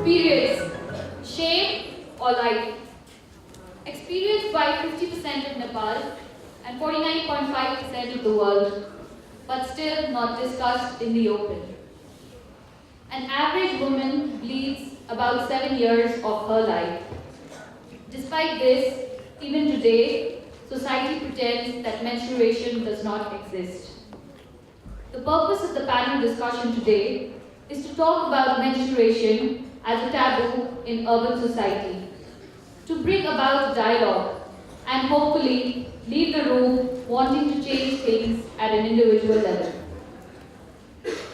Periods, shame or life. Experienced by 50% of Nepal and 49.5% of the world, but still not discussed in the open. An average woman bleeds about 7 years of her life. Despite this, even today, society pretends that menstruation does not exist. The purpose of the panel discussion today is to talk about menstruation as a taboo in urban society, to bring about dialogue and hopefully leave the room wanting to change things at an individual level.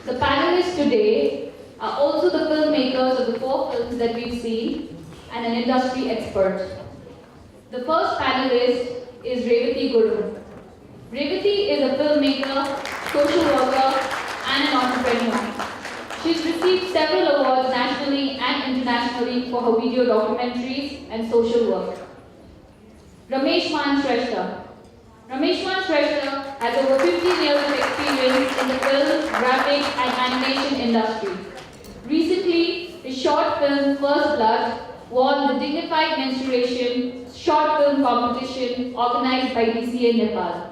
The panelists today are also the filmmakers of the 4 films that we've seen and an industry expert. The first panelist is Revati Guru. Revati is a filmmaker, social worker, and an entrepreneur. She's received several awards nationally and internationally for her video documentaries and social work. Ramesh Shrestha. Ramesh Shrestha has over 15 years of experience in the film, graphic, and animation industry. Recently, his short film First Blood won the Dignified Menstruation short film competition organized by DCA Nepal.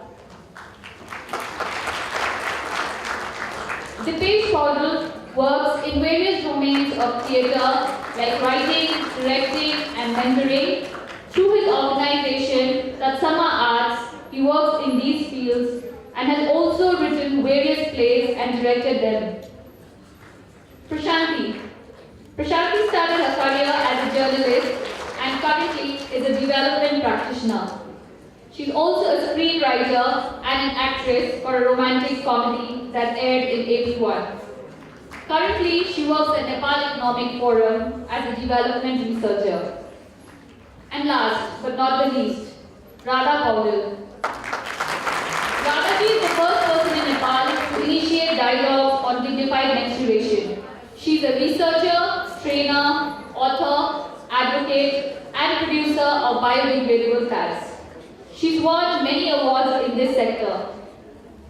Dipesh Paudel works in various domains of theatre like writing, directing, and mentoring. Through his organization, Tatsama Arts, he works in these fields and has also written various plays and directed them. Prashanti. Prashanti started her career as a journalist and currently is a development practitioner. She's also a screenwriter and an actress for a romantic comedy that aired in AP1. Currently, she works at Nepal Economic Forum as a development researcher. And last but not the least, Radha Paudel. Radha is the first person in Nepal to initiate dialogue on dignified menstruation. She's a researcher, trainer, author, advocate, and producer of biodegradable pads. She's won many awards in this sector.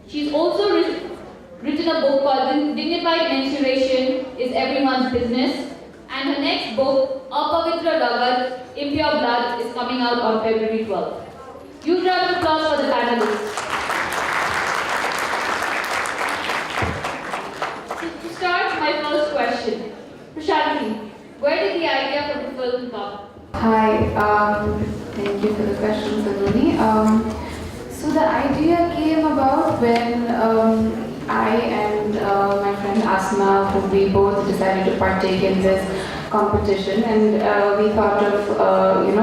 She's also written a book called Dignified Menstruation is Everyone's Business, and her next book, Apavitra Ragat, Impure Blood, is coming out on February 12th. Huge round of applause for the panelists. To start, my first question. Prashanti, where did the idea for the film come? Hi, thank you for the question, Tanuni. So the idea came about when I and my friend Asma, who we both decided to partake in this competition, and we thought of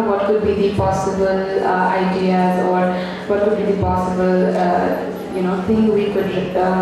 what could be the possible ideas or what could be the possible thing we could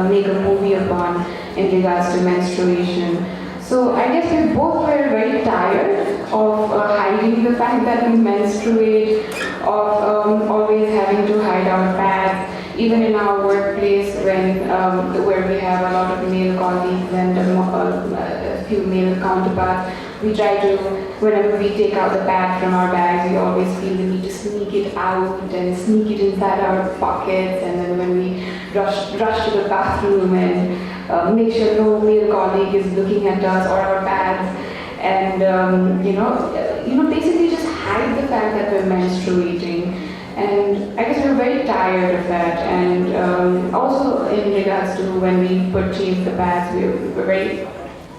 make a movie upon in regards to menstruation. So I guess we both were very tired of hiding the fact that we menstruate, of always having to hide our pads, even in our workplace where we have a lot of male colleagues and a few male counterparts. We try to, whenever we take out the pad from our bags, we always feel the need to sneak it out and sneak it inside our pockets, and then when we rush to the bathroom and make sure no male colleague is looking at us or our pads, and basically just hide the fact that we're menstruating. And I guess we're very tired of that. And also in regards to when we purchase the pads, we're very,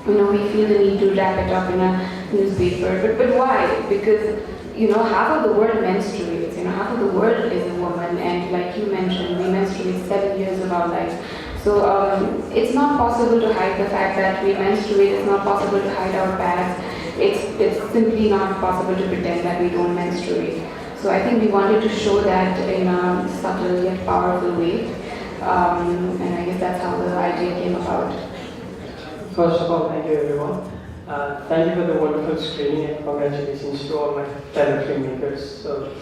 we feel the need to wrap it up in a newspaper. But why? Because half of the world menstruates. Half of the world is a woman, and like you mentioned, we menstruate 7 years of our life. So it's not possible to hide the fact that we menstruate. It's not possible to hide our pads. It's simply not possible to pretend that we don't menstruate. So I think we wanted to show that in a subtle yet powerful way, and I guess that's how the idea came about. First of all, thank you everyone. Thank you for the wonderful screening, and congratulations to all my fellow filmmakers. So,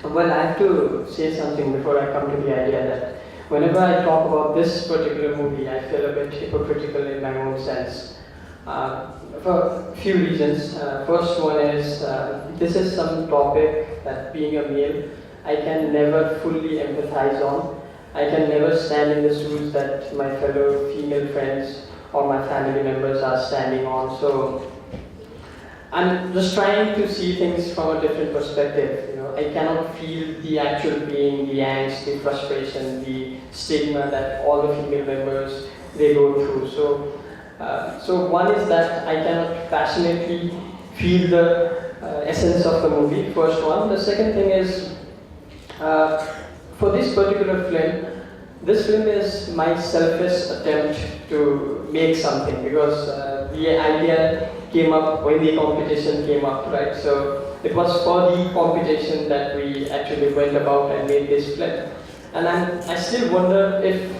well, I have to say something before I come to the idea that whenever I talk about this particular movie, I feel a bit hypocritical in my own sense. For a few reasons. First one is, this is some topic that being a male, I can never fully empathize on. I can never stand in the shoes that my fellow female friends or my family members are standing on. So I'm just trying to see things from a different perspective. You know, I cannot feel the actual pain, the angst, the frustration, the stigma that all the female members they go through. So one is that I cannot passionately feel the essence of the movie. First one. The second thing is for this particular film. This film is my selfish attempt to make something because the idea came up when the competition came up, right? So it was for the competition that we actually went about and made this film. And I still wonder if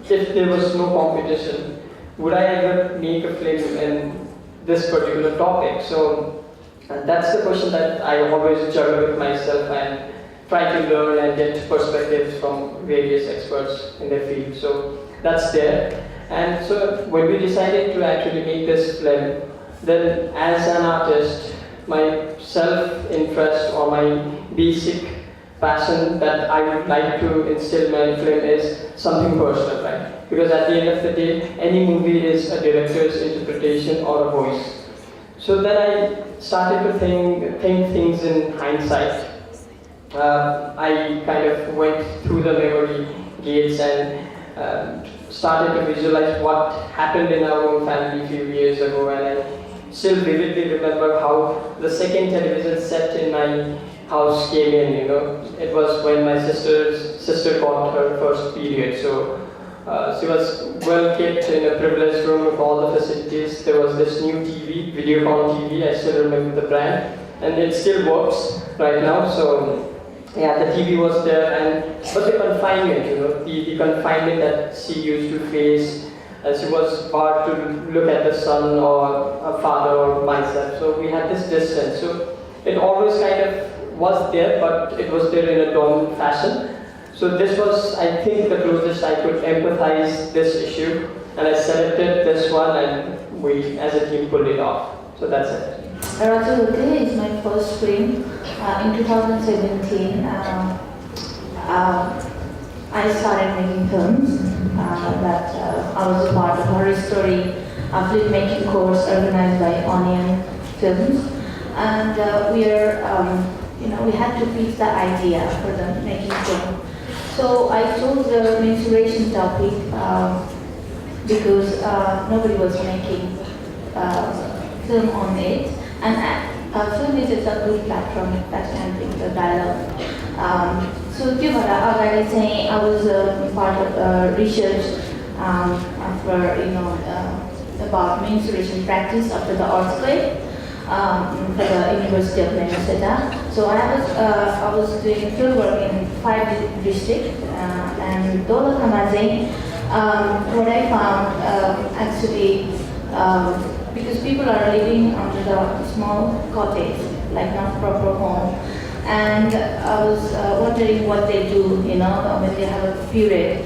there was no competition, would I ever make a film in this particular topic? So that's the question that I always juggle with myself and try to learn and get perspectives from various experts in their field. So that's there. And so when we decided to actually make this film, then as an artist, my self-interest or my basic passion that I would like to instill in my film is something personal, right? Because at the end of the day, any movie is a director's interpretation or a voice. So then I started to think things in hindsight. I kind of went through the memory gates and started to visualize what happened in our own family a few years ago, and I still vividly remember how the second television set in my house came in. You know, it was when my sister got her first period, so she was well kept in a privileged room with all the facilities. There was this new TV, Videocon TV. I still remember the brand, and it still works right now. So. Yeah, the TV was there, but the confinement, you know, the confinement that she used to face, she was barred to look at the son or a father or myself. So we had this distance. So it always kind of was there, but it was there in a dominant fashion. So this was, I think, the closest I could empathize this issue, and I selected this one, and we, as a team, pulled it off. So that's it. Rajagate is my first film. In 2017, I started making films. I was a part of Horror Story, a filmmaking course organized by Onion Films, and we had to pitch the idea for the making film. So I chose the menstruation topic because nobody was making film on it. And film is a good platform that can bring the dialogue. So I was part of research about menstruation practice after the earthquake for the University of Minnesota. So I was doing field work in 5 districts, and Dola Kamaze, what I found actually. Because people are living under the small cottage, like not proper home. And I was wondering what they do, when they have a period.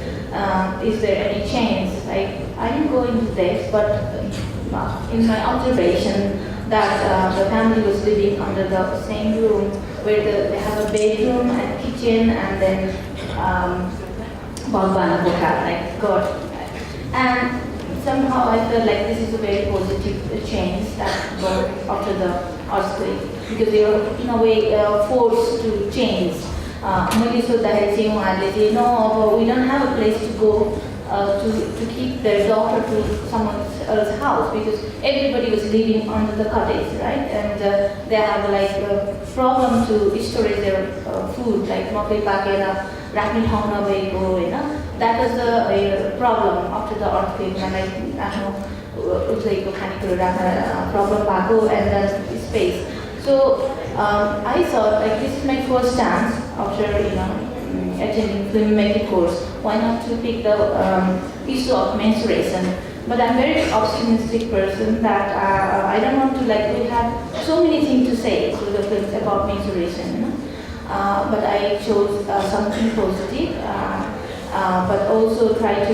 Is there any change? I didn't go into this, but in my observation that the family was living under the same room where they have a bedroom and kitchen and then Bhagwan like God. And somehow I felt like this is a very positive change that got after the earthquake, because they were in a way forced to change. We don't have a place to go to keep their daughter to someone else's house, because everybody was living under the cottage, right? And they have like a problem to store their food, like makai pakera, rakni ठाउँ नभएको, हैन? That was the problem after the earthquake. And उसैको खानेकुरा राख्न problem भएको, and then space. So I thought like this is my first chance after attending filmmaking course. Why not to pick the issue of menstruation? But I'm very optimistic person that I don't want to we have so many things to say through the films about menstruation. But I chose something positive, but also try to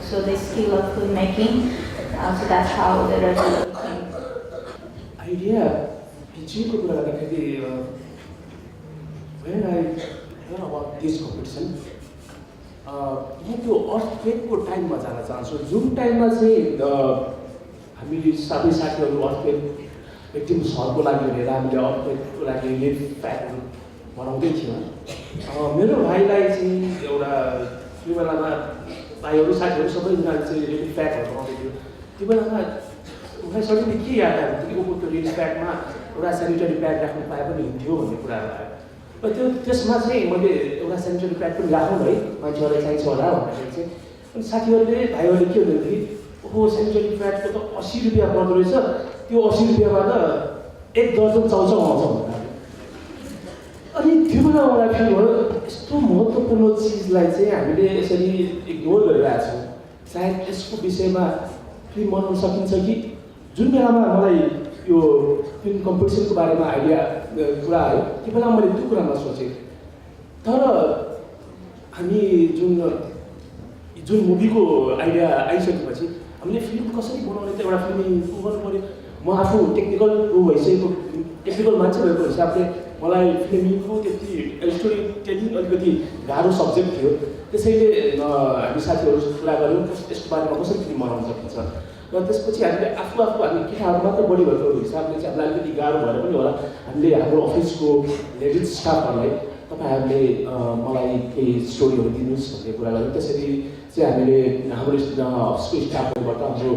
show the skill of filmmaking. So that's how the result came. Idea. When I heard about this competition, म त्यो अर्थक्वेकको टाइममा जान चाहन्छु, जुन टाइममा चाहिँ हामी सबै साथीहरू अर्थक्वेक भिक्टिम्सहरूको लागि भनेर हामीले अर्थको लागि रिलिफ प्याकहरू बनाउँदै थियौँ। मेरो भाइलाई चाहिँ एउटा त्यो बेलामा भाइहरू साथीहरू सबैजनाले चाहिँ रिलिफ प्याकहरू बनाउँदै थियो। त्यो बेलामा उनीलाई सडनली के याद आयो भने ऊ त्यो रिलिफ प्याकमा एउटा सेनिटरी प्याड राख्नु पाए पनि हुन्थ्यो भन्ने कुराहरू आयो। र त्यसमा चाहिँ मैले एउटा सेनिटरी प्याड पनि राखौँ है, मान्छेहरूलाई चाहिन्छ होला भन्दाखेरि चाहिँ अनि साथीहरूले भाइहरूले के भन्दाखेरि ओहो सेनिटरी प्याडको त 80 रुपियाँ पर्दो रहेछ, त्यो 80 रुपियाँबाट 1 दर्जन चाउचाउ आउँछ भनेर। अनि त्यो बेला मलाई फिल भयो यस्तो महत्त्वपूर्ण चिजलाई चाहिँ हामीले यसरी इग्नोर गरिरहेको छौँ। सायद यसको विषयमा फिल्म बनाउन सकिन्छ कि जुन बेलामा मलाई यो फिल्म कम्पिटिसनको बारेमा आइडिया कुरा आयो त्यो बेला मैले त्यो कुरामा सोचेँ। तर हामी जुन मुभीको आइडिया आइसकेपछि हामीले फिल्म कसरी बनाउने त एउटा फिल्म गर्नु पऱ्यो। म आफू टेक्निकल मान्छे भएको हिसाबले मलाई फिल्मिङको त्यति स्टोरी टेलिङ अलिकति गाह्रो सब्जेक्ट थियो। त्यसैले हामी साथीहरूसँग कुरा गऱ्यौँ यसको बारेमा कसरी फिल्म बनाउन सकिन्छ। र त्यसपछि हामीले आफू हामी केटाहरू मात्र बढी भएको हिसाबले चाहिँ हामीलाई अलिकति गाह्रो भएर पनि होला हामीले हाम्रो अफिसको लेडिज स्टाफहरूलाई तपाईँहरूले मलाई केही स्टोरीहरू दिनुहोस् भन्ने कुरा गऱ्यौँ। त्यसरी चाहिँ हामीले हाम्रो अफिसको स्टाफहरूबाट हाम्रो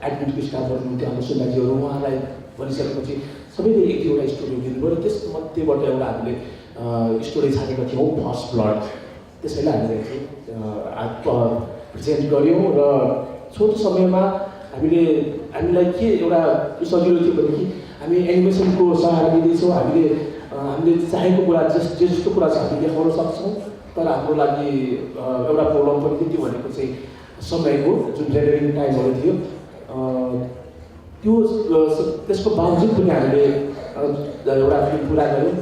एडमिनको स्टाफहरू हुनुहुन्थ्यो हाम्रो सुन्दाजीहरू उहाँलाई भनिसकेपछि सबैले एक दुईवटा स्टोरी दिनुभयो। र त्यसमध्येबाट एउटा हामीले स्टोरी छानेका थियौँ फर्स्ट ब्लड। त्यसैले हामीले प्रेजेन्ट गऱ्यौँ र छोटो समयमा हामीलाई के एउटा सजिलो थियो भनेदेखि हामी एनिमेसनको सहारा लिँदैछौँ। हामीले चाहेको कुरा जस्तो कुरा छ हामी देखाउन सक्छौँ। तर हाम्रो लागि एउटा प्रब्लम पनि थियो, त्यो भनेको चाहिँ समयको जुन रेन्डरिङ टाइमहरू थियो त्यसको बावजुद पनि हामीले एउटा फिल्म पुरा गऱ्यौँ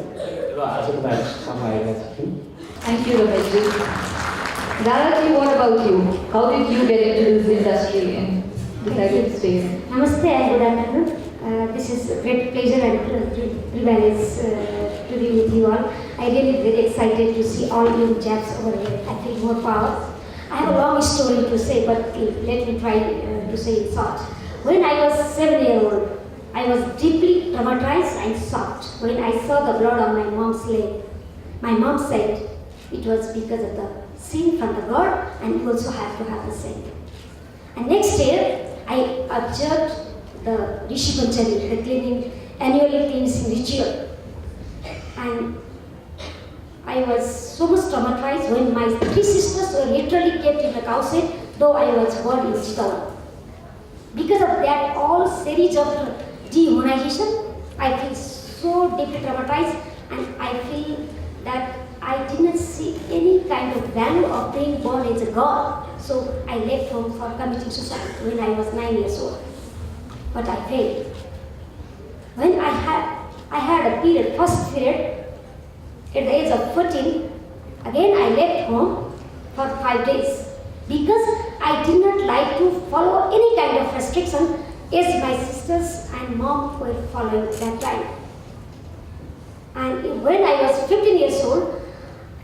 र आज तपाईँहरू सामु आएका छौँ। Thank you, Ramesh. Daraji, what about you? How did you get into this industry and decided to stay in? Namaste and good afternoon. This is a great pleasure and privilege to be with you all. I really very excited to see all you chaps over here. I feel more power. I have a long story to say, but let me try to say it short. When I was 7 years old, I was deeply traumatized and shocked when I saw the blood on my mom's leg. My mom said it was because of the sin from the God, and you also have to have the same. And next year, I observed the Rishi Panchami, the annually cleansing ritual. And I was so much traumatized when my 3 sisters were literally kept in the cow shed, though I was born in Chittor. Because of that all series of dehumanization, I feel so deeply traumatized, and I feel that I didn't see any kind of value of being born as a god. So I left home for committing suicide when I was 9 years old. But I failed. When I had a period, first period, at the age of 14, again I left home for 5 days because I did not like to follow any kind of restriction as my sisters and mom were following that time. And when I was 15 years old,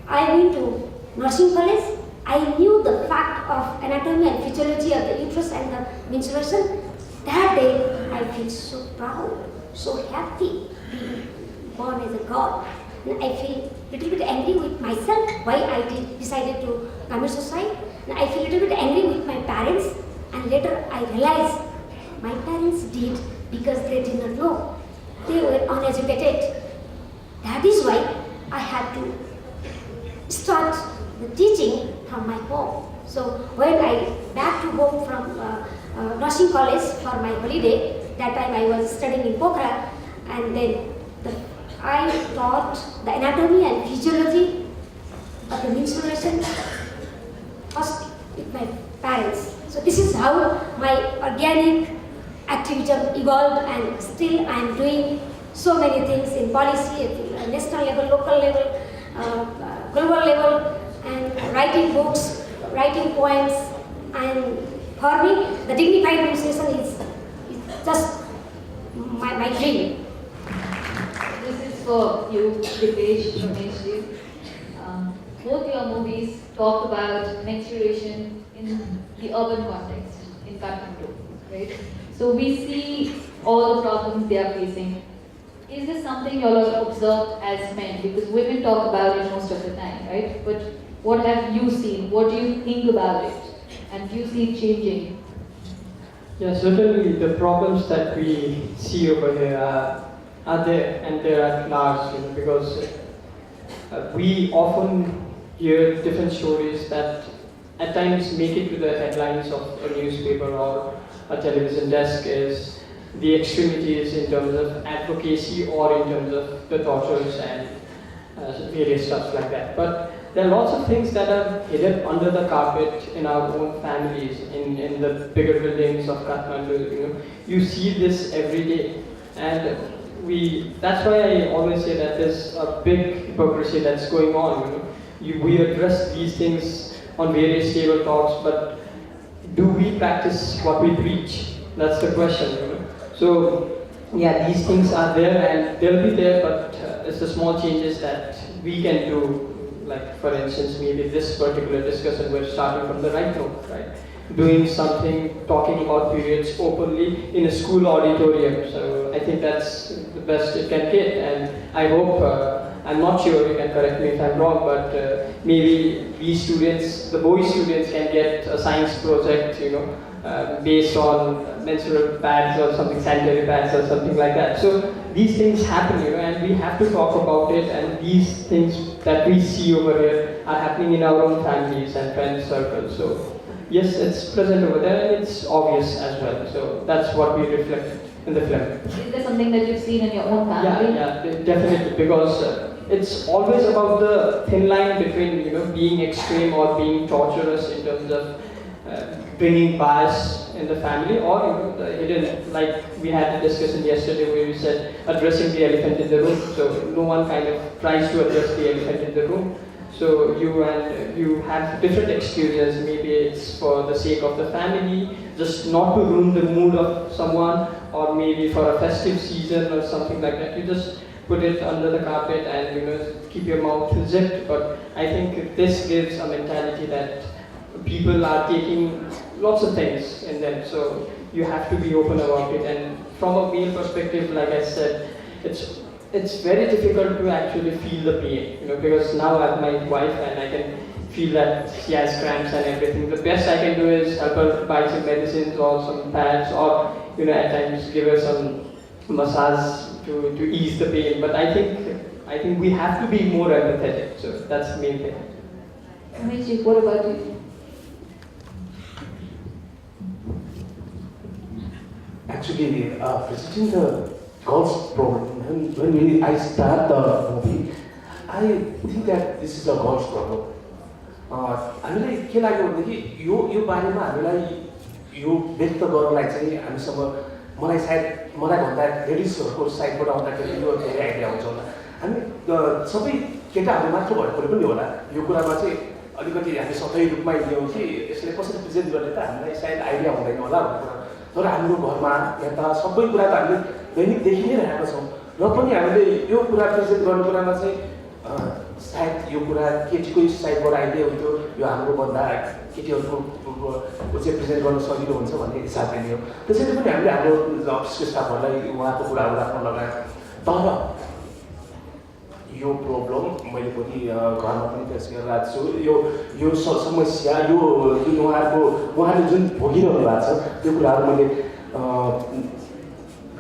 I went to nursing college. I knew the fact of anatomy and physiology of the uterus and the menstruation. That day, I feel so proud, so happy being born as a god. And I feel a little bit angry with myself why I decided to commit suicide. And I feel a little bit angry with my parents. And later I realized my parents did because they did not know. They were uneducated. That is why I had to start the teaching from my home. So when I back to home from nursing college for my holiday, that time I was studying in Pokhara, and then I taught the anatomy and physiology of the menstruation first with my parents. So this is how my organic activism evolved, and still I am doing so many things in policy at national level, local level, global level, and writing books, writing poems, and for me, the dignified menstruation is just my dream. This is for you, Dipesh, Ramesh. Both your movies talk about menstruation in the urban context in Kathmandu, right? So we see all the problems they are facing. Is this something you all have observed as men? Because women talk about it most of the time, right? But what have you seen? What do you think about it? And do you see it changing? Yeah, certainly the problems that we see over here are there, and they're at large, because we often hear different stories that at times make it to the headlines of a newspaper or a television desk as the extremities in terms of advocacy or in terms of the tortures and various stuff like that. But there are lots of things that are hidden under the carpet in our own families, in the bigger buildings of Kathmandu. You see this every day, and that's why I always say that there's a big hypocrisy that's going on. We address these things on various table talks, but do we practice what we preach? That's the question. So yeah, these things are there and they'll be there, but it's the small changes that we can do. Like for instance, maybe this particular discussion, we're starting from the right note, right? Doing something, talking about periods openly in a school auditorium. So I think that's the best it can get, and I hope, I'm not sure, you can correct me if I'm wrong, but maybe these students, the boy students, can get a science project, based on menstrual pads or something, sanitary pads or something like that. So these things happen, and we have to talk about it, and these things that we see over here are happening in our own families and friend circles. So yes, it's present over there and it's obvious as well. So that's what we reflect in the film. Is there something that you've seen in your own family? Yeah, definitely, because it's always about the thin line between being extreme or being torturous in terms of bringing bias in the family, or the hidden, like we had a discussion yesterday where we said addressing the elephant in the room. So no one kind of tries to address the elephant in the room. So you have different excuses. Maybe it's for the sake of the family, just not to ruin the mood of someone, or maybe for a festive season or something like that. You just put it under the carpet and keep your mouth zipped. But I think this gives a mentality that people are taking lots of things in them. So you have to be open about it. And from a male perspective, like I said, it's very difficult to actually feel the pain, because now I have my wife and I can feel that she has cramps and everything. The best I can do is help her buy some medicines or some pads, or at times give her some massage to ease the pain. But I think we have to be more empathetic. So that's the main thing. Amici, what about you? Actually, visiting the God's problem, when I start the movie, I think that this is a God's problem. हामीलाई के लाग्यो भनेदेखि यो बारेमा हामीलाई यो व्यक्त गर्नलाई चाहिँ हामीसँग मलाई भन्दा लेडिजहरूको साइडबाट आउँदाखेरि यो धेरै आइडिया हुन्छ होला। हामी सबै केटाहरू मात्र भएकोले पनि होला यो कुरामा चाहिँ अलिकति हामी सधैँ रूपमा लियौँ कि यसले कसरी प्रेजेन्ट गर्ने त हामीलाई सायद आइडिया हुँदैन होला भन्ने कुरा। तर हाम्रो घरमा यता सबै कुरा त हामीले दैनिक देखि नै रहेका छौँ, र पनि हामीले यो कुरा प्रेजेन्ट गर्ने कुरामा चाहिँ सायद यो कुरा केटीको साइडबाट आइदिए हुन्थ्यो, यो हाम्रो भन्दा केटीहरूको चाहिँ प्रेजेन्ट गर्न सजिलो हुन्छ भन्ने हिसाबले लियो। त्यसैले पनि हामीले हाम्रो अफिसको स्टाफहरूलाई उहाँको कुराहरू राख्न लगायौँ। तर यो प्रब्लम मैले पनि घरमा पनि फेस गरिरहेको छु। यो समस्या यो जुन उहाँले जुन भोगिरहनु भएको छ त्यो कुराहरू मैले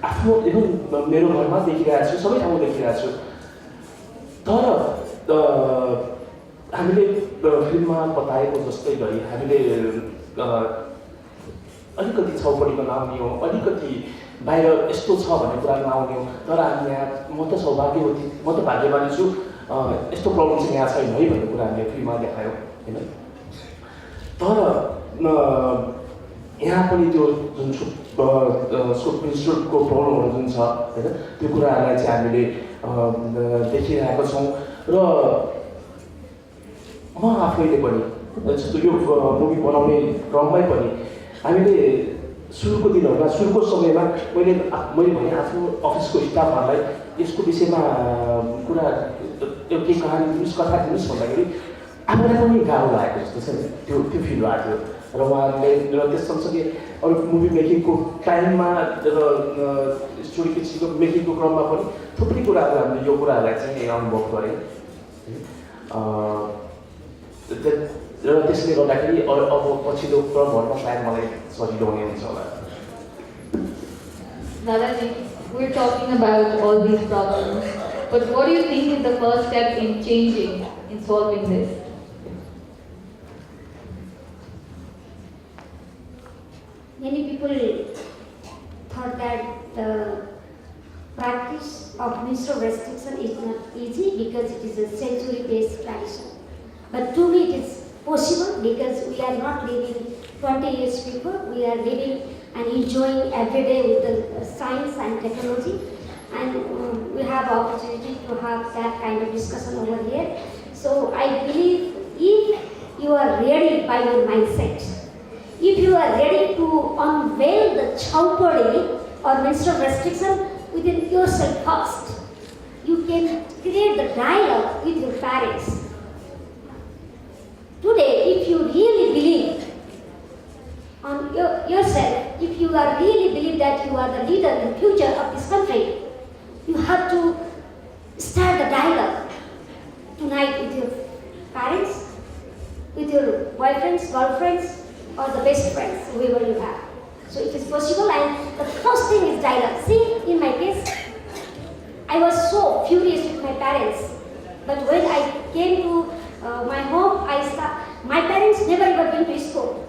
आफ्नो इभन मेरो घरमा देखिरहेको छु, सबै ठाउँमा देखिरहेको छु। तर हामीले फिल्ममा बताएको जस्तै गरी हामीले अलिकति छौपडीमा नआउने हो, अलिकति बाहिर यस्तो छ भन्ने कुरा नआउने हो। तर हामी यहाँ म त सौभाग्यवती, म त भाग्यवानी छु, यस्तो प्रब्लम चाहिँ यहाँ छैन है भन्ने कुरा हामीले फिल्ममा देखायौँ होइन। तर यहाँ पनि त्यो जुन मेन्स्ट्रुअलको प्रब्लमहरू जुन छ होइन, त्यो कुराहरूलाई चाहिँ हामीले देखिरहेको छौँ। र म आफैले पनि यो मुभी बनाउने क्रममै पनि हामीले सुरुको दिनहरूमा सुरुको समयमा मैले भने आफ्नो अफिसको स्टाफहरूलाई यसको विषयमा कुरा केही कहानी दिनुहोस्, कथा दिनुहोस् भन्दाखेरि आफूलाई पनि गाह्रो लागेको जस्तो छ नि, त्यो फिल भएको थियो। र उहाँहरूले र त्यस सँगसँगै अरू मुभी मेकिङको टाइममा र स्टोरी पिक्चरको मेकिङको क्रममा पनि थुप्रै कुराहरू हामीले यो कुराहरूलाई चाहिँ अनुभव गऱ्यौँ र त्यसले गर्दाखेरि अब पछिल्लो क्रमहरूमा सायद मलाई सजिलो हुने हुन्छ होला Dadaji, we're talking about all these problems, but what do you think is the first step in changing, in solving this? Many people thought that the practice of menstrual restriction is not easy because it is a century-based tradition. But to me it is possible because we are not living 20 years before, we are living and enjoying every day with the science and technology, and we have opportunity to have that kind of discussion over here. So I believe if you are ready by your mindset, if you are ready to unveil the chaupadi or menstrual restriction within yourself first, you can create the dialogue with your parents. Today, if you really believe on yourself, if you are really believe that you are the leader in the future of this country, you have to start the dialogue tonight with your parents, with your boyfriends, girlfriends, or the best friends, whoever you have. So it is possible, and the first thing is dialogue. See, in my case, I was so furious with my parents, but when I came to my home, my parents never ever been to school.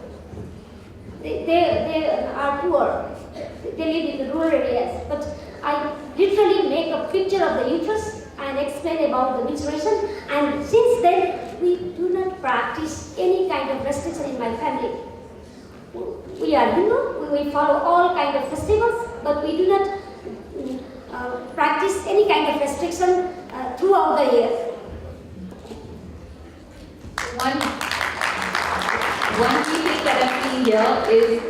They are poor. They live in the rural areas. But I literally make a picture of the uterus and explain about the menstruation. And since then, we do not practice any kind of restriction in my family. We are Hindu. We follow all kind of festivals, but we do not practice any kind of restriction throughout the year. One key thing that I'm seeing here is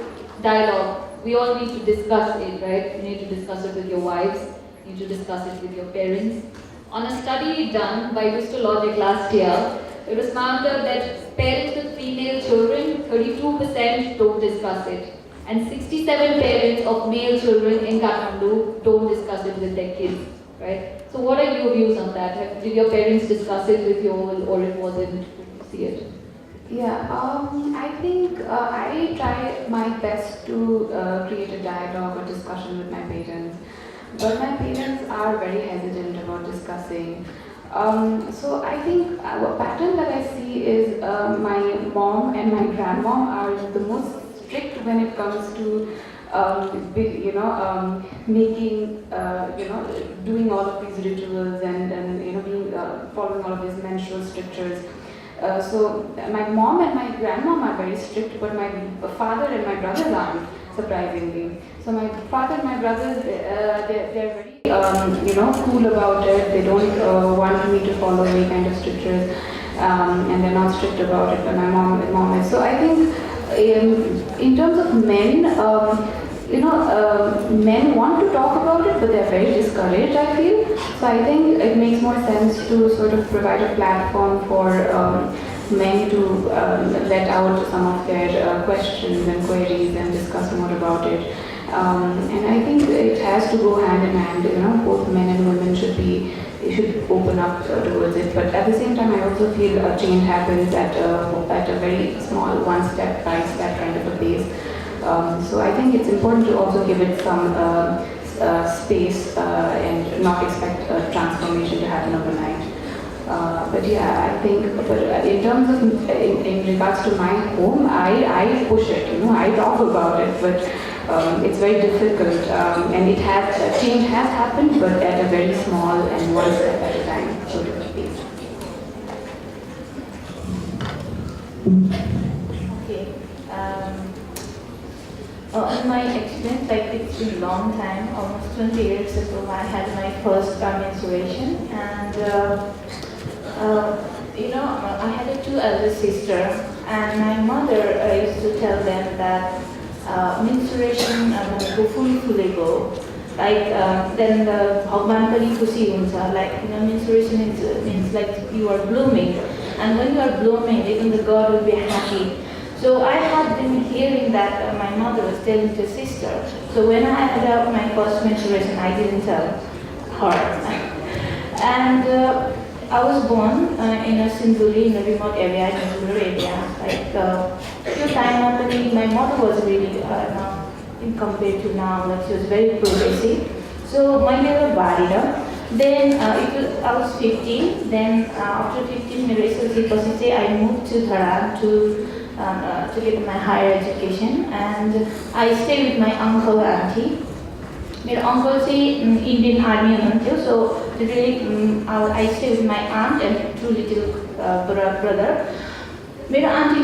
dialogue. We all need to discuss it, right? You need to discuss it with your wives, you need to discuss it with your parents. On a study done by Histologic last year, it was found out that parents with female children, 32% don't discuss it. And 67 parents of male children in Kathmandu don't discuss it with their kids, right? So what are your views on that? Did your parents discuss it with you all, or it wasn't? See it? Yeah, I think I try my best to create a dialogue or discussion with my parents, but my parents are very hesitant about discussing. So I think a pattern that I see is my mom and my grandmom are the most strict when it comes to making, doing all of these rituals and being following all of these menstrual strictures. So my mom and my grandmom are very strict, but my father and my brothers aren't, surprisingly. So my father and my brothers, they're very cool about it. They don't want me to follow any kind of strictures, and they're not strict about it. But my mom is. So I think in terms of men, men want to talk about it, but they're very discouraged, I feel. So I think it makes more sense to sort of provide a platform for men to let out some of their questions and queries and discuss more about it. And I think it has to go hand in hand. Both men and women should open up towards it. But at the same time, I also feel a change happens at a very small, one step by step kind of a pace. So I think it's important to also give it some space and not expect a transformation to happen overnight. But yeah, I think, in terms of, in regards to my home, I push it, I talk about it, but it's very difficult, and change has happened, but at a very small and one step at a time, sort of pace. Okay. In my experience, it's been a long time, almost 20 years ago, I had my first menstruation, and I had two elder sisters, and my mother used to tell them that menstruation fully go. Then the Bhagwan Pani Kusi Hunsa, menstruation means like you are blooming, and when you are blooming, even the God will be happy. So I had been hearing that my mother was telling to sister. So when I had my first menstruation, I didn't tell her. And I was born in a Sindhuri, in a remote area, in a rural area. Like few time only, my mother was really, in compared to now, like she was very progressive. So my mother married. Then I was 15. Then after 15, I moved to Dharan to get my higher education, and I stayed with my uncle and auntie. My uncle was Indian Army, so really I stayed with my aunt and two little brother. My auntie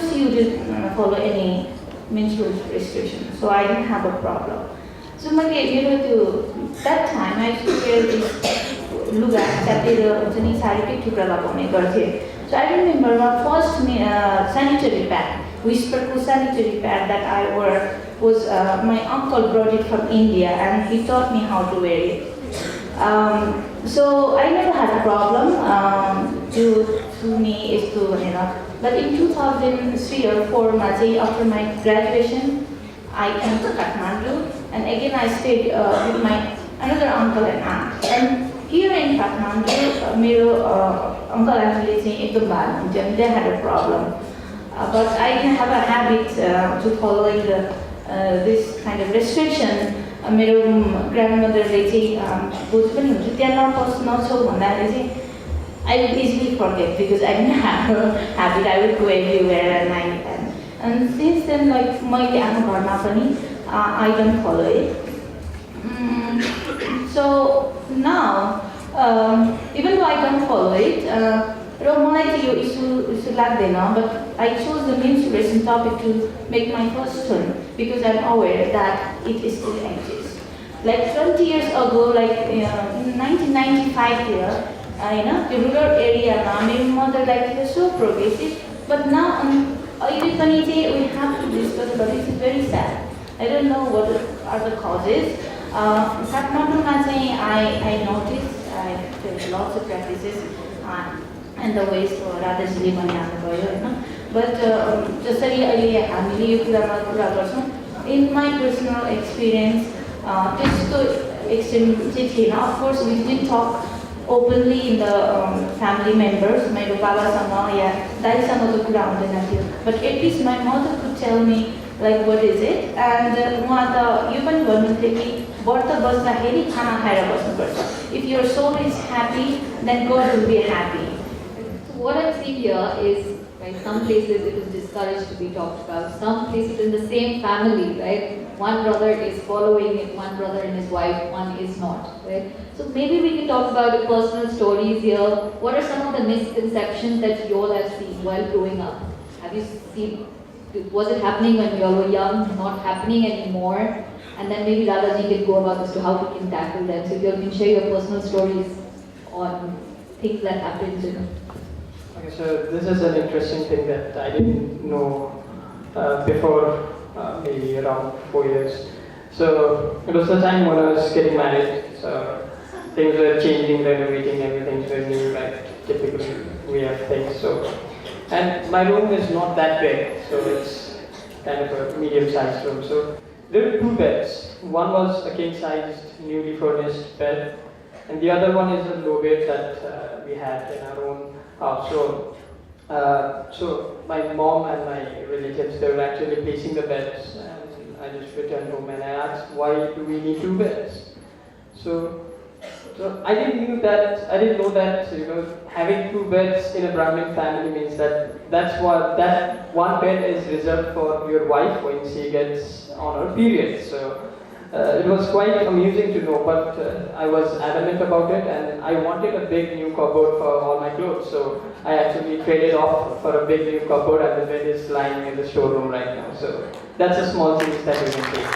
she didn't follow any menstrual restriction, so I didn't have a problem. So that time I used to wear this luga, so I remember my first sanitary pad, whisper sanitary pad that I wore was my uncle brought it from India and he taught me how to wear it. So I never had a problem to me is to, but in 2003 or 4 after my graduation, I came to Kathmandu and again I stayed with my another uncle and aunt. And here in Kathmandu, my uncle and auntie they had a problem. But I didn't have a habit to following this kind of restriction. My grandmother I would easily forget because I didn't have a habit. I would go everywhere and since then, like I don't follow it. So now, even though I don't follow it, but I chose the menstruation topic to make my first turn because I'm aware that it is still exists. Like 20 years ago, like in 1995 here, the rural area now, my mother like was so progressive, but now we have to discuss, but it's very sad. I don't know what are the causes. Kathmandu I noticed there's lots of practices and the ways for Radhajili banihaल्नु but in my personal experience, of course we didn't talk openly in the family members. My but at least my mother could tell me like what is it, and if your soul is happy, then God will be happy. So what I'm seeing here is, right, some places it is discouraged to be talked about. Some places in the same family, right, one brother is following it, one brother and his wife, one is not, right? So maybe we can talk about your personal stories here. What are some of the misconceptions that you all have seen while growing up? Have you seen, was it happening when you all were young, not happening anymore? And then maybe Radhaji can go about as to how we can tackle them. So if you all can share your personal stories on things that happened. Okay, so this is an interesting thing that I didn't know before maybe around 4 years. So it was the time when I was getting married. So things were changing, renovating, everything's very new, like typically we have things. So, and my room is not that big, so it's kind of a medium-sized room. So there were 2 beds. One was a king-sized, newly furnished bed, and the other one is a low bed that we had in our own house. So my mom and my relatives, they were actually placing the beds, and I just returned home and I asked, why do we need 2 beds? So I didn't know that having 2 beds in a Brahmin family means that one bed is reserved for your wife when she gets on her period. So it was quite amusing to know, but I was adamant about it, and I wanted a big new cupboard for all my clothes. So I actually traded off for a big new cupboard, and the bed is lying in the storeroom right now. So that's a small thing that you can take.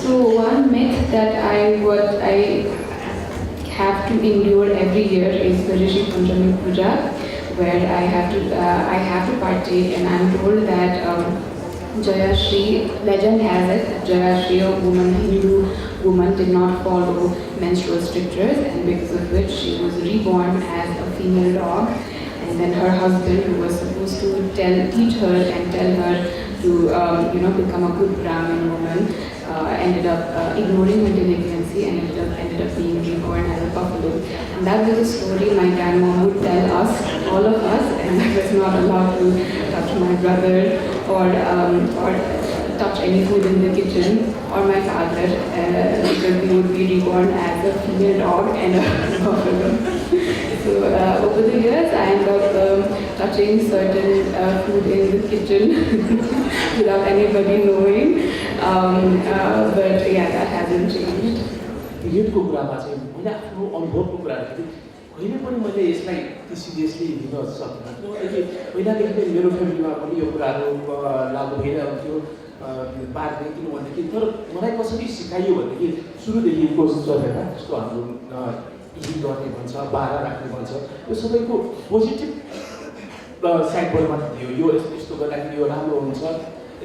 So one myth that I have to endure every year is the Rishi Panchami Puja, where I have to partake, and I'm told that Jayashri, legend has it that Jayashri, a Hindu woman, did not follow menstrual strictures, and because of which she was reborn as a female dog, and and then her husband, who was supposed to teach her and tell her to become a good Brahmin woman, ended up ignoring her delinquency and ended up being reborn as a buffalo. And that was a story my grandmom would tell us, all of us, and I was not allowed to touch my brother or touch any food in the kitchen, or my father, because we would be reborn as a female dog and a buffalo. So over the years, I ended up touching certain food in the kitchen without anybody knowing. But yeah, that hasn't changed. पिरियडको कुरामा चाहिँ मैले आफ्नो अनुभवको कुरा गर्दाखेरि कहिले पनि मैले यसलाई त्यति सिरियसली लिन सकिनँ किनभने पहिलादेखि नै मेरो फ्यामिलीमा पनि यो कुराहरू लागु भइरहेको थियो बार्ने किनभनेदेखि तर मलाई कसरी सिकाइयो भनेदेखि सुरुदेखि कोसिस गरेर जस्तो हाम्रो हिल गर्ने भन्छ बाह्र राख्ने भन्छ यो सबैको पोजिटिभ साइडबाट मात्र थियो यो यस्तो गर्दाखेरि यो राम्रो हुन्छ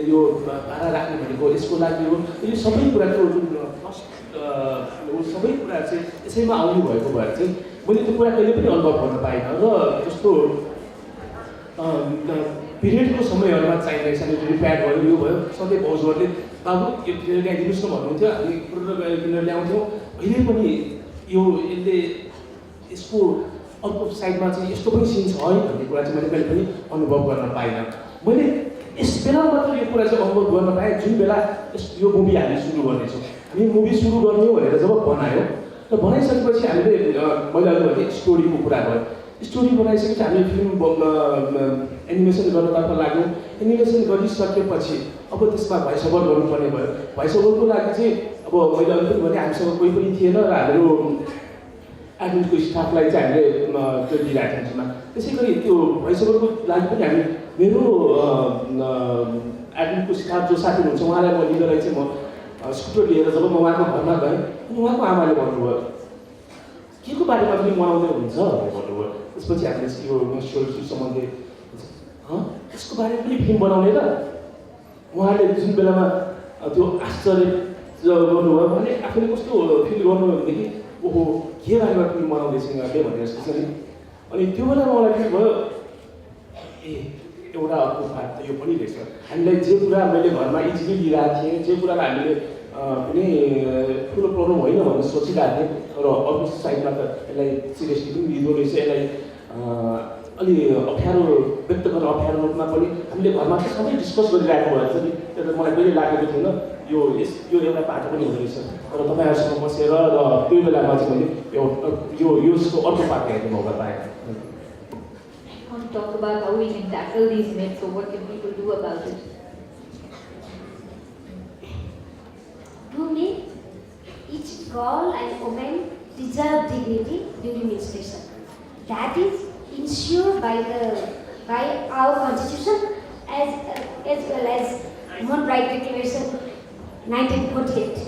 यो बाह्र राख्ने भनेको यसको लागि हो यो सबै कुराको जुन सबै कुरा चाहिँ यसैमा आउनु भएको भएर चाहिँ मैले त्यो कुरा कहिले पनि अनुभव गर्न पाइनँ र जस्तो पिरियडको समयहरूमा चाहिने सेनिटरी प्याड भयो यो भयो सधैँ भाउजूहरूले बाबु यो पिरियड ल्याइदिनुहोस् न भन्नुहुन्थ्यो हामी प्रोडक्ट किनेर ल्याउँथ्यौँ अहिले पनि यो यसले यसको अर्को साइडमा चाहिँ यस्तो पनि सिन छ है भन्ने कुरा चाहिँ मैले कहिले पनि अनुभव गर्न पाइनँ मैले यस बेला मात्र यो कुरा चाहिँ अनुभव गर्न पाएँ जुन बेला यो मुभी हामी सुरु गर्नेछौँ हामी मुभी सुरु गर्ने हो भनेर जब बनायो र बनाइसकेपछि हामीले मैले अघि भने स्टोरीको कुरा भयो स्टोरी बनाइसकेपछि हामी फिल्म एनिमेसन गर्नतर्फ लाग्यौँ एनिमेसन गरिसकेपछि अब त्यसमा भोइस ओभर गर्नुपर्ने भयो भोइस ओभरको लागि चाहिँ अब मैले अघि पनि भने हामीसँग कोही पनि थिएन र हाम्रो एडमिनको स्टाफलाई चाहिँ हामीले त्यो दिइरहेको थियौँ त्यसै गरी त्यो भोइस ओभरको लागि पनि हामी मेरो एडमिनको स्टाफ जो साथी हुनुहुन्छ उहाँलाई म लिँदै चाहिँ म स्कुटर लिएर जब म उहाँको घरमा गएँ अनि उहाँको आमाले भन्नुभयो के को बारेमा पनि बनाउँदै हुन्छ भनेर भन्नुभयो त्यसपछि हामीले यो मेन्स्ट्रुअल सम्बन्धी यसको बारेमा पनि फिल्म बनाउने र उहाँले जुन बेलामा त्यो आश्चर्य गर्नुभयो भने आफूले कस्तो फिल गर्नु भनेदेखि ओहो के बारेमा फिल्म बनाउँदैछ यिनीहरूले भनेर सोच्छ नि अनि त्यो बेलामा मलाई फिल भयो ए एउटा अर्को बात त यो पनि रहेछ हामीलाई जे कुरा मैले घरमा इजिली लिइरहेको थिएँ जे कुरालाई हामीले कुनै ठुलो प्रब्लम होइन भनेर सोचिरहेको थिएँ तर अर्को साइडमा त यसलाई सिरियसली पनि लिँदो रहेछ यसलाई अलि अप्ठ्यारो व्यक्त गर्न अप्ठ्यारो रूपमा पनि हामीले घरमा त सबै डिस्कस गरिरहेको भएछ नि त्यो त मलाई कहिले लागेको थिएन यो एउटा बाटो पनि हुँदो रहेछ तर तपाईँहरूसँग बसेर र त्यो बेलामा चाहिँ मैले यसको अर्को पाटो हेर्ने मौका पाएँ Talk about how we can tackle these myths, or what can people do about it? To me, each girl and woman deserve dignity during menstruation. That is ensured by our constitution as well as Human Rights Declaration 1948.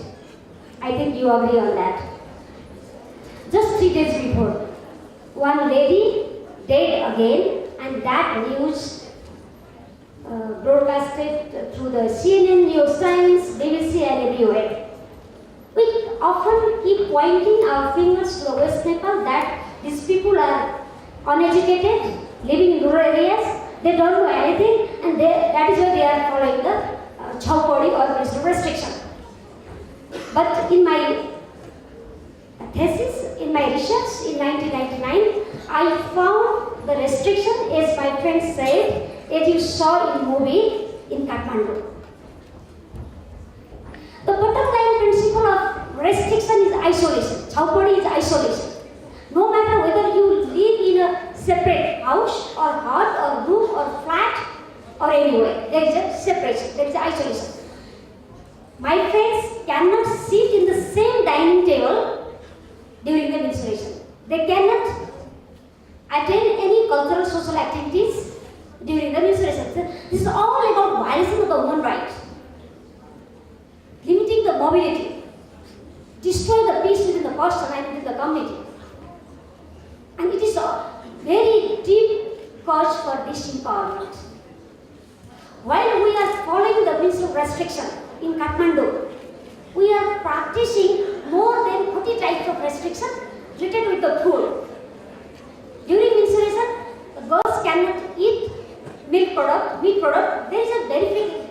I think you agree on that. Just 3 days before, one lady dead again, and that news broadcasted through the CNN, New York Times, BBC and everywhere. We often keep pointing our fingers to the West Nepal that these people are uneducated, living in rural areas, they don't know anything, and that is why they are following the Chowpodi or menstrual restriction. But in my thesis, in my research in 1999, I found the restriction, as my friend said, as you saw in movie in Kathmandu. The bottom line principle of restriction is isolation. Chowpodi is isolation. No matter whether you live in a separate house or hut or room or flat or anywhere, there is a separation, there is isolation. My friends cannot sit in the same dining table during the menstruation. They cannot attend any cultural social activities during the menstruation. This is all about violation of the human rights, limiting the mobility, destroy the peace within the person and within the community. And it is a very deep cause for disempowerment. While we are following the menstrual restriction in Kathmandu, we are practicing more than 40 types of restriction related with the food. During menstruation, the girls meat product, there is a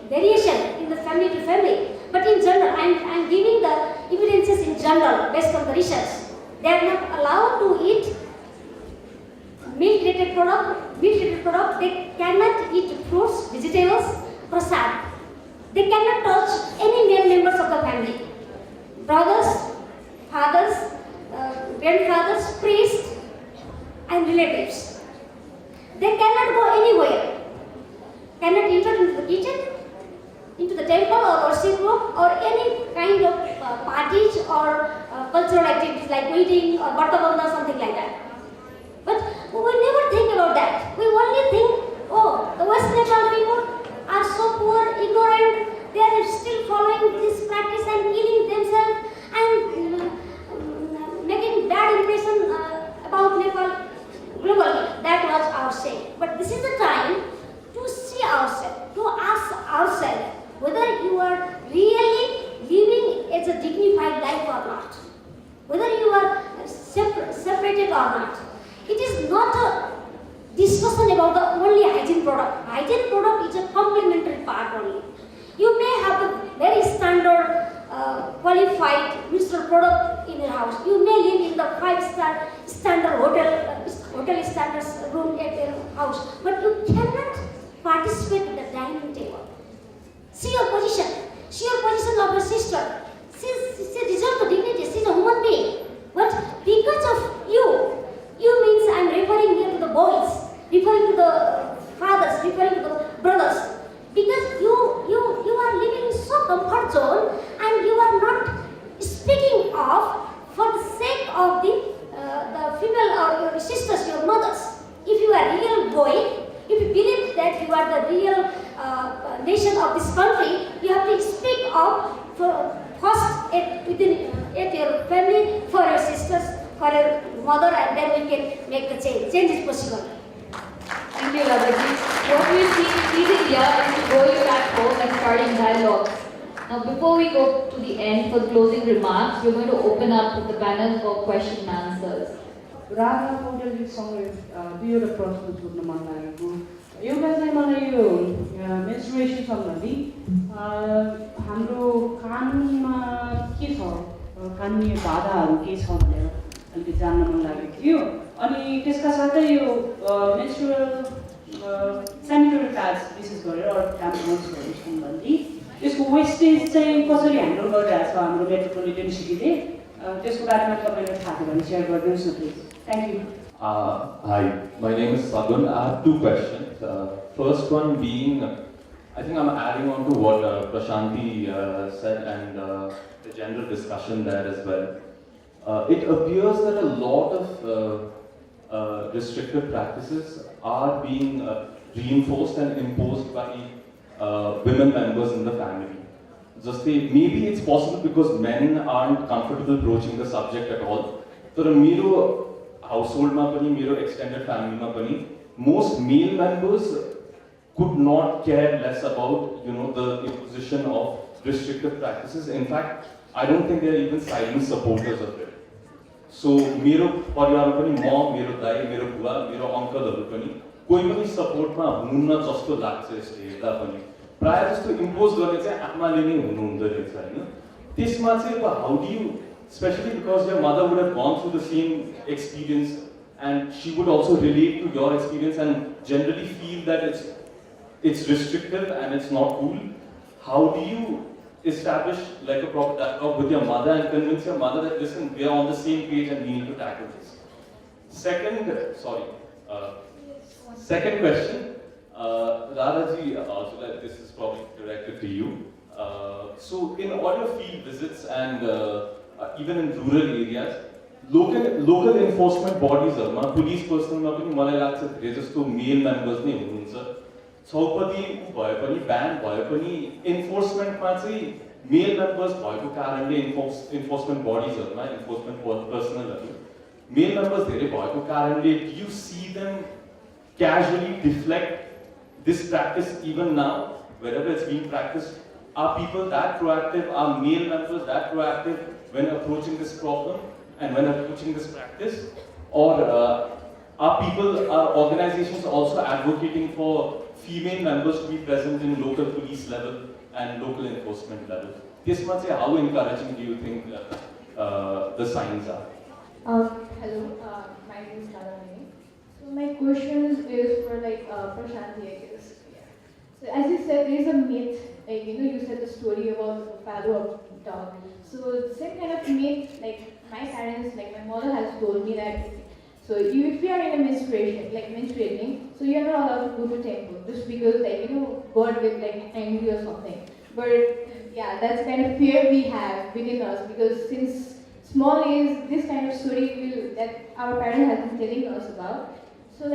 variation in the family to family. But in general, I'm giving the evidences in general based on the research. They are not allowed to eat meat-related product. They cannot eat fruits, vegetables, prasad. They cannot touch any male members of the family. Brothers, fathers, grandfathers, priests, and relatives. They cannot go anywhere. Cannot enter into the kitchen, into the temple or worship room, or any kind of parties or cultural activities like wedding or Bhattabandha, something like that. But we never think about that. We only think, oh, the West Nepal people are so poor, ignorant, they are still following this practice and killing themselves and making bad impression about Nepal globally. That was our say. But this is the time to see ourselves, to ask ourselves whether you are really living as a dignified life or not, whether you are separated or not. It is not a discussion about the only hygiene product. Hygiene product is a complementary part only. You may have a very standard qualified menstrual product in your house. You may live in the 5-star standard hotel standards room at your house, but you cannot participate in the dining table. See your position of your sister. She deserves the dignity. She's a human being. But because of you means I'm referring here to the boys, referring to the fathers, referring to the brothers. Because you are living in so comfort zone and you are not speaking of for the sake of the female or your sisters, your mothers. If you are a real boy, if you believe that you are the real nation of this country, you have to speak up first at your family, for your sisters, for your mother, and then we can make the change. Change is possible. Thank you, Radhaji. What we see increasing here is going back home and starting dialogues. Now, before we go to the end for the closing remarks, we're going to open up the panel for question and answers. Radha पौडेलजीसँगै दुईवटा प्रश्न सोध्न मन लागेको एउटा चाहिँ मलाई यो menstruation सम्बन्धी हाम्रो कानुनमा के छ कानुनी बाधाहरू के छ भनेर अलिकति जान्न मन लागेको थियो अनि त्यसका साथै यो मेन्स्ट्रुअल सेनिटरी प्याड्स विशेष गरेर ट्याम्पन्सहरू सम्बन्धी त्यसको वेस्टेज चाहिँ कसरी ह्यान्डल गरिरहेको छ हाम्रो मेट्रोपोलिटन सिटीले त्यसको बारेमा तपाईँलाई थाहा छ भने सेयर गरिदिनुहोस् न please thank you Hi, my name is Sagun. I have two questions. First one being, I think I'm adding on to what Prashanti said and the general discussion there as well. It appears that a lot of restrictive practices are being reinforced and imposed by women members in the family. Just maybe it's possible because men aren't comfortable broaching the subject at all. So the household ma pani, mero extended family ma pani, most male members could not care less about the imposition of restrictive practices. In fact, I don't think they are even silent supporters of it. So mero parivar ma pani ma, mero dai, mero bua, mero uncle haru pani koi pani support ma hununna jasto लाग्छ यसले हेर्दा पनि प्राय जस्तो impose गर्ने चाहिँ आमाले नै हुनुहुँदो रहेछ हैन त्यसमा चाहिँ how do you, especially because your mother would have gone through the same experience and she would also relate to your experience and generally feel that it's restrictive and it's not cool. How do you establish like a proper dialogue with your mother and convince your mother that listen, we are on the same page and we need to tackle this? Second question, Radhaji, also this is probably directed to you. So in all your field visits and even in rural areas, local enforcement bodies, police personnel, मलाई लाग्छ धेरै जस्तो male members नै हुनुहुन्छ. छौपदी भए पनि ban भए पनि enforcementमा चाहिँ male members भएको कारणले enforcement bodiesहरुमा enforcement personnelहरु male members धेरै भएको कारणले do you see them casually deflect this practice even now wherever it's being practiced? Are people that proactive? Are male members that proactive when approaching this problem and when approaching this practice? Or are organizations also advocating for female members to be present in local police level and local enforcement level? This much, how encouraging do you think the signs are? Hello, my name is Nalini. So my question is for Prashanti, I guess. Yeah. So as you said, there is a myth, like you said the story about the father of dog. So the same kind of myth, like my parents, like my mother has told me that. So if you are in a menstruation, like menstruating, so you are not allowed to go to temple just because God will angry or something. But yeah, that's kind of fear we have within us because since small age, this kind of story that our parents have been telling us about. So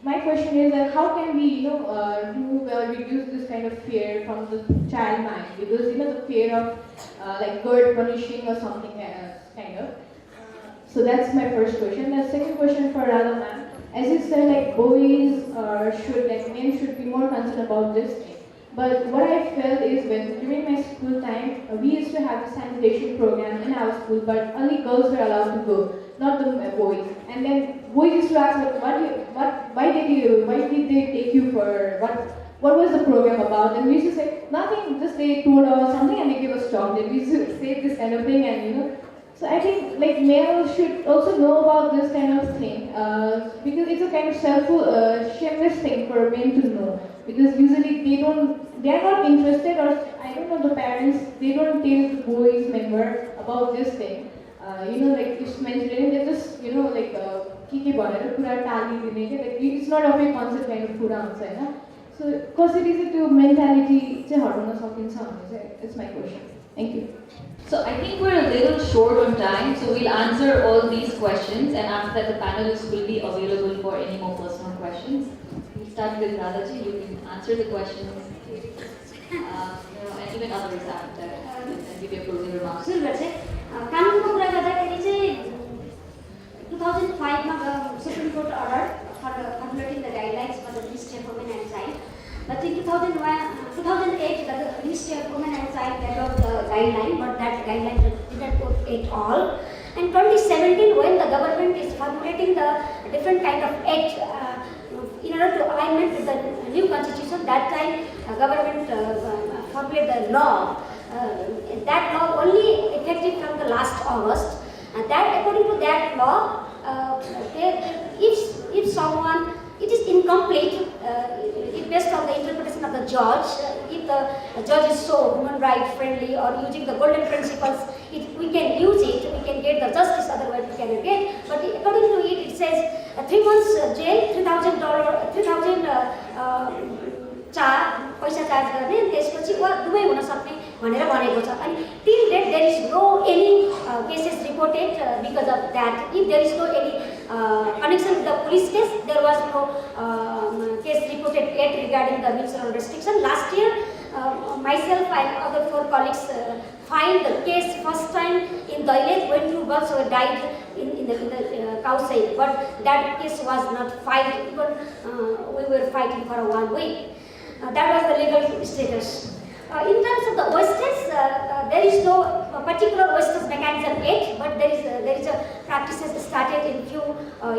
my question is that how can we remove or reduce this kind of fear from the child mind because the fear of God punishing or something else kind of. So that's my first question. The second question for Radha ma'am, as you said, boys men should be more concerned about this thing. But what I felt is during my school time, we used to have a sanitation program in our school, but only girls were allowed to go, not the boys. And then boys used to ask, why did they take you for what was the program about? And we used to say nothing, just they told us something and they gave us chocolate. We used to say this kind of thing, and So I think males should also know about this kind of thing because it's a kind of shameless thing for men to know because usually they are not interested or I don't know the parents they don't tell the boys member about this thing. It's mentioned they just it's not of a concept kind of answer. So causality to mentality it's my question. Thank you. So I think we're a little short on time, so we'll answer all these questions and after that the panelists will be available for any more personal questions. We'll start with Radhaji, you can answer the questions and even others after that and give your closing remarks. कानुनको कुरा गर्दाखेरि चाहिँ 2005 मा Supreme Court order for formulating the guidelines for the Ministry of Women and Child. But in 2008, the Ministry of Women and Child developed the guideline, but that guideline didn't work at all. And 2017, when the government is formulating the different kind of act in order to alignment with the new constitution, that time government formulated the law. That law only effective from the last August. And that according to that law, if someone it is incomplete based on the interpretation of the judge. If the judge is so human rights friendly or using the golden principles, we can use it, we can get the justice, otherwise we cannot get. But according to it, it says 3 months jail, $3,000 पैसा charge गर्ने त्यसपछि वा दुवै हुन सक्ने भनेर भनेको छ अनि till date there is no any cases reported because of that. If there is no any connection with the police case, there was no case reported yet regarding the menstrual restriction. Last year myself and other 4 colleagues filed the case first time in Daile when 2 girls were died in the cow sale, but that case was not filed even we were fighting for 1 week. That was the legal status. In terms of the wastage, there is no particular wastage mechanism yet, but there is a practices started in few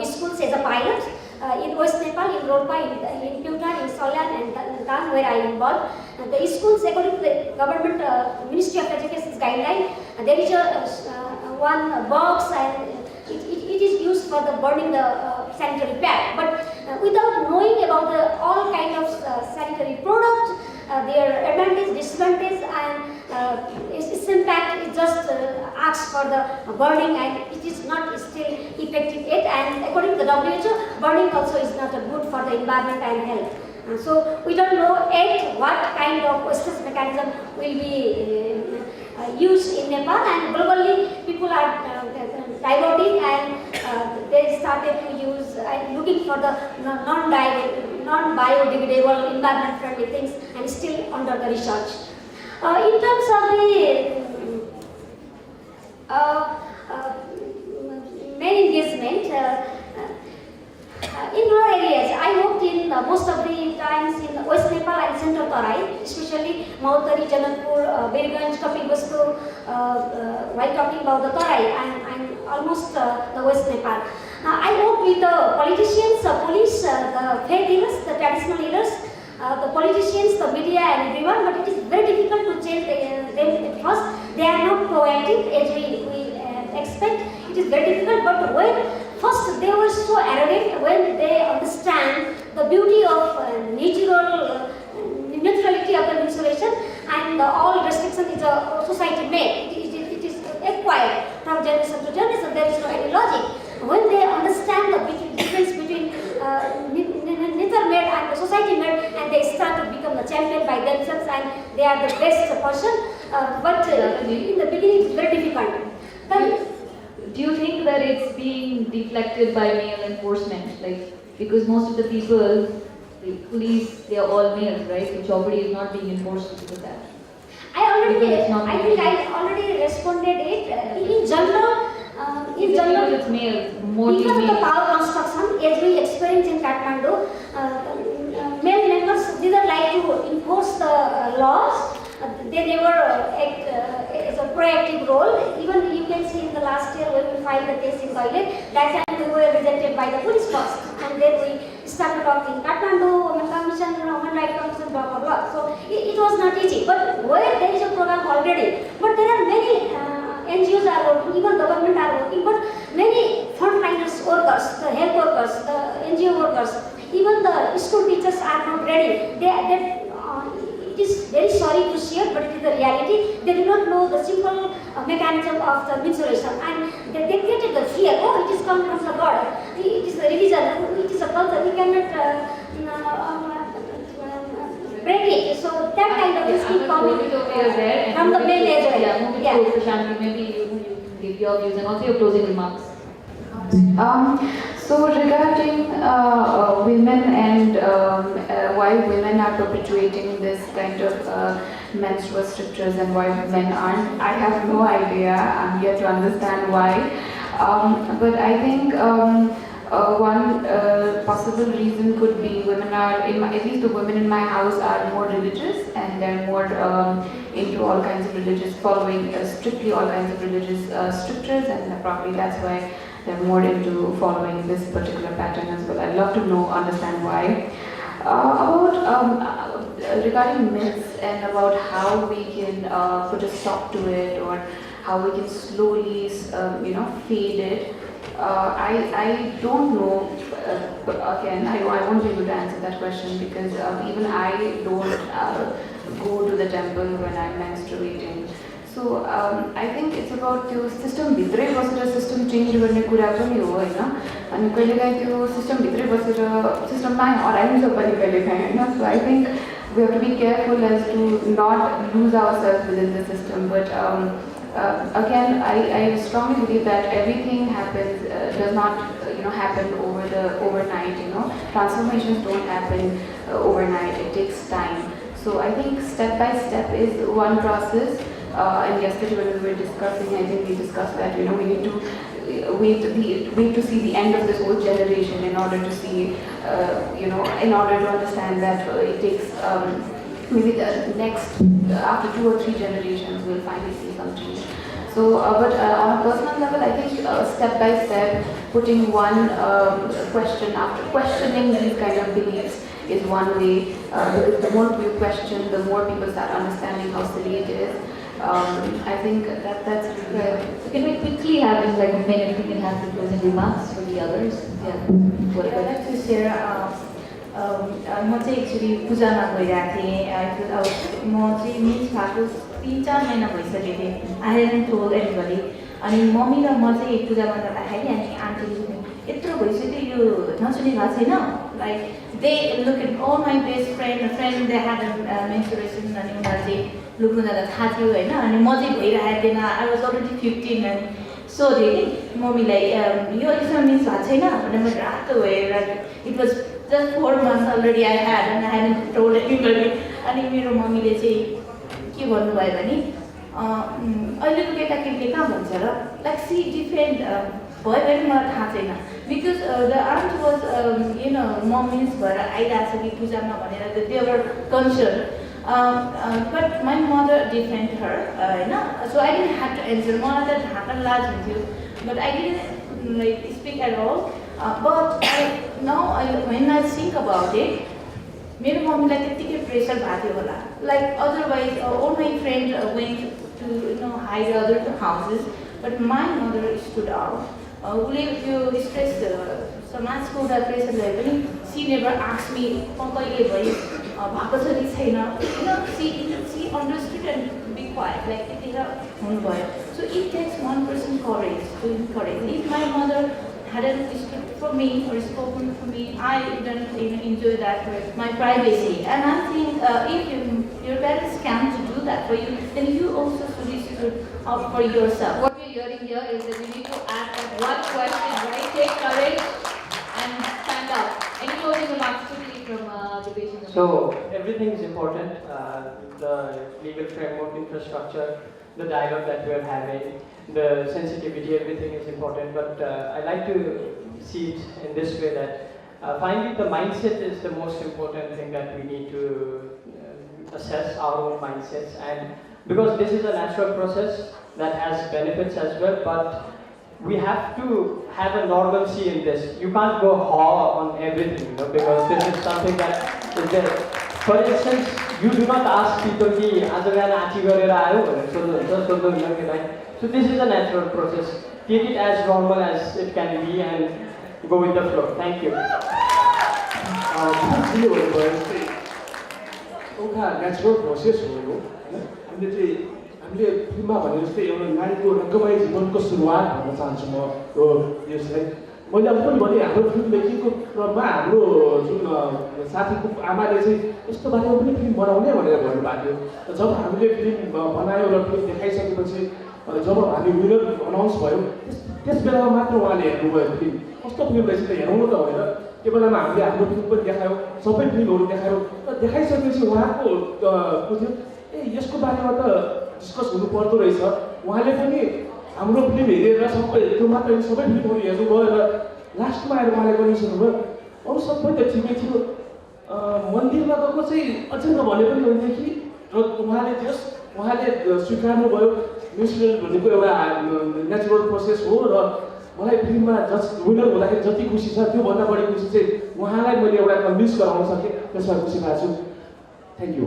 schools as a pilot in West Nepal, in Ropa, in Pyutan, in Solyan and Dan, where I am involved. The schools, according to the government Ministry of Education's guideline, there is one box and it is used for the burning the sanitary pad. But without knowing about all kind of sanitary product, their advantage, disadvantage, and its impact, it just asks for the burning, and it is not still effective yet. And according to the WHO, burning also is not good for the environment and health. So we don't know yet what kind of wastage mechanism will be used in Nepal, and globally people are diverting and they started to use looking for the non-biodegradable environment friendly things and still under the research. In terms of the men engagement, in rural areas, I worked in most of the times in West Nepal and Central Tarai, especially Mautari, Janakpur, Birganj, Kapilvastu, while talking about the Tarai and almost the West Nepal. I worked with the politicians the faith healers, the traditional healers, the politicians, the media and everyone, but it is very difficult to change them at first. They are not proactive as we expect. It is very difficult, but when first they were so arrogant, when they understand the beauty of natural neutrality of the menstruation and all restriction is a society made. It is acquired from generation to generation. There is no any logic. When they understand the difference between nature made and the society made, and they start to become the champion by themselves, and they are the best person. But in the beginning, it's very difficult. But do you think that it's being deflected by male enforcement? Like, because most of the people, the police, they are all males, right? Which already is not being enforced because of that. I think I already responded it. In general, it's males, more because of the males. power construction, as we experience in Kathmandu, male members didn't like to enforce the laws. They never act as a proactive role. Even you can see in the last year when we filed the case in toilet, that time we were rejected by the police first, and then we started talking Kathmandu, Women Commission, Women Rights Commission, blah blah blah. So it was not easy. But where there is a program already, but there are many NGOs are working, even government are working, but many frontliners workers, the health workers, the NGO workers, even the school teachers are not ready. It is very sorry to share, but it is the reality. They do not know the simple mechanism of the menstruation, and they created the fear. Oh, it is coming from the God. It is the religion. It is a culture. We cannot break it. So that kind of things keep coming from the male as well. Yeah, moving to Prashanti, maybe you can give your views and also your closing remarks. So regarding women and why women are perpetuating this kind of menstrual strictures and why men aren't, I have no idea. I'm yet to understand why. But I think one possible reason could be women are, at least the women in my house are more religious, and they're more into all kinds of religious, following strictly all kinds of religious strictures, and probably that's why they're more into following this particular pattern as well. I'd love to understand why. Regarding myths and about how we can put a stop to it, or how we can slowly, fade it. I don't know. Again, I won't be able to answer that question because even I don't go to the temple when I'm menstruating. So I think it's about the system भित्रै बसेर system change गर्ने कुरा पनि हो हैन अनि कहिलेकाहीँ त्यो system भित्रै बसेर system मै हराइन्छ पनि कहिलेकाहीँ हैन so I think we have to be careful as to not lose ourselves within the system but again I strongly believe that everything happens does not happen overnight transformations don't happen overnight, it takes time. So I think step by step is one process. And yesterday when we were discussing, I think we discussed that we need to wait to see the end of this whole generation in order to see, in order to understand that it takes maybe the next after 2 or 3 generations we'll finally see some change. So, but on a personal level, I think step by step, putting one question after questioning these kind of beliefs is one way. Because the more you question, the more people start understanding how silly it is. I think that's right. So can we quickly have in like a minute we can have the closing remarks for the others? Yeah. I'd like to share. म चाहिँ actually पूजामा गइरहेको थिएँ म चाहिँ miss भएको 3-4 महिना भइसकेको थिएँ आई हेडन्ट टोल्ड एनीबडी अनि मम्मी र म चाहिँ पूजामा जाँदाखेरि अनि आन्टीले यत्रो भइसक्यो यो नसुने भएको छैन like they look at all my best friend they had menstruation अनि उनीहरू चाहिँ लुक्नु जाँदा थाहा थियो होइन अनि म चाहिँ भइरहेको थिएन आई वाज अलरेडी 15 अनि सोधेँ कि मम्मीलाई यो यसमा मिन्स भएको छैन भनेर म रातो भएर it was just 4 months already I had and I hadn't told anybody. अनि मेरो मम्मीले चाहिँ के भन्नुभयो भने अहिलेको केटाकेटीले कहाँ भन्छ र लाइक सी डिफरेन्ट भयो भने मलाई थाहा छैन बिकज द आन्ट वाज म मिन्स भएर आइरहेको छ कि पूजामा भनेर they were concern but my mother defend her होइन so I didn't have to answer मलाई त ढाँट्न लाज हुन्थ्यो but I didn't like speak at all but now when I think about it, मेरो मम्मीलाई त्यतिकै प्रेसर भएको थियो होला. Like otherwise, all my friends went to hide other houses, but my mother stood out. उसले त्यो स्ट्रेस समाजको एउटा प्रेसरलाई पनि she never asked me कहिले भयो भएको छ कि छैन. She understood and be quiet, like त्यतिखेर हुनुभयो. So it takes one person courage to encourage. If my mother hadn't stood for me or spoken for me, I wouldn't even enjoy that with my privacy. And I think if your parents can do that for you, then you also should stood up for yourself. What we're hearing here is that you need to ask that one question, right? Take courage and stand up. Any closing remarks quickly from the patient? So everything is important. The legal framework, infrastructure, the dialogue that we are having, the sensitivity, everything is important. But I like to see it in this way that finally the mindset is the most important thing that we need to assess our own mindsets. And because this is a natural process that has benefits as well, but we have to have a normalcy in this. You can't go raw on everything, because this is something that is there. For instance, you do not ask people कि आज बिहान आँची गरेर आयो भनेर सोध्नुहुन्छ कि like. So this is a natural process. Take it as normal as it can be and go with the flow. Thank you. एउटा natural process हो यो. हामीले फिल्ममा भने जस्तै एउटा नारीको रङ्गमय जीवनको सुरुवात भन्न चाहन्छु म यसलाई. मैले अब पनि भने हाम्रो फिल्म मेकिङको क्रममा हाम्रो जुन साथीको आमाले चाहिँ यस्तो बारेमा पनि फिल्म बनाउने भनेर भन्नुभएको थियो. जब हामीले फिल्म बनायो र फिल्म देखाइसकेपछि जब हामी विनर अनाउन्स भयो त्यस बेलामा मात्र उहाँले हेर्नुभयो फिल्म कस्तो फिल्म रहेछ त हेरौँ न त भनेर. त्यो बेलामा हामीले हाम्रो फिल्म पनि देखायौँ, सबै फिल्महरू देखायौँ. र देखाइसकेपछि उहाँको थियो यसको बारेमा त डिस्कस हुनु पर्दो रहेछ. उहाँले पनि हाम्रो फिल्म हेरेर सबै त्यो मात्र सबै फिल्महरू हेर्नुभयो र लास्टमा आएर उहाँले पनि सुन्नुभयो अरू सबै त ठिकै थियो, मन्दिरमा गएको चाहिँ अझै नभने पनि हुन्थ्यो कि. र उहाँले स्वीकार्नुभयो मेन्स्ट्रुअल भनेको एउटा नेचुरल प्रोसेस हो र मलाई फिल्ममा विनर हुँदाखेरि जति खुसी छ त्योभन्दा बढी खुसी चाहिँ उहाँलाई मैले एउटा कन्भिन्स गराउन सकेँ, त्यसमा खुसी भएको छु. Thank you.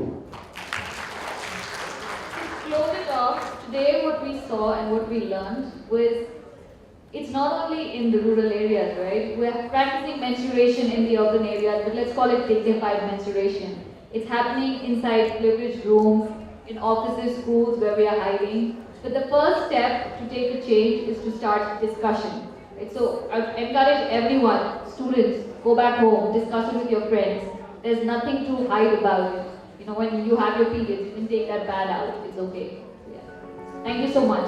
Close it off. Today what we saw and what we learned was it's not only in the rural areas, right? We're practicing menstruation in the urban areas, but let's call it dignified menstruation. It's happening inside privileged rooms, in offices, schools where we are hiding. But the first step to take a change is to start discussion. Right? So I encourage everyone, students, go back home, discuss it with your friends. There's nothing to hide about it. When you have your periods, you can take that pad out. It's okay. Yeah. Thank you so much.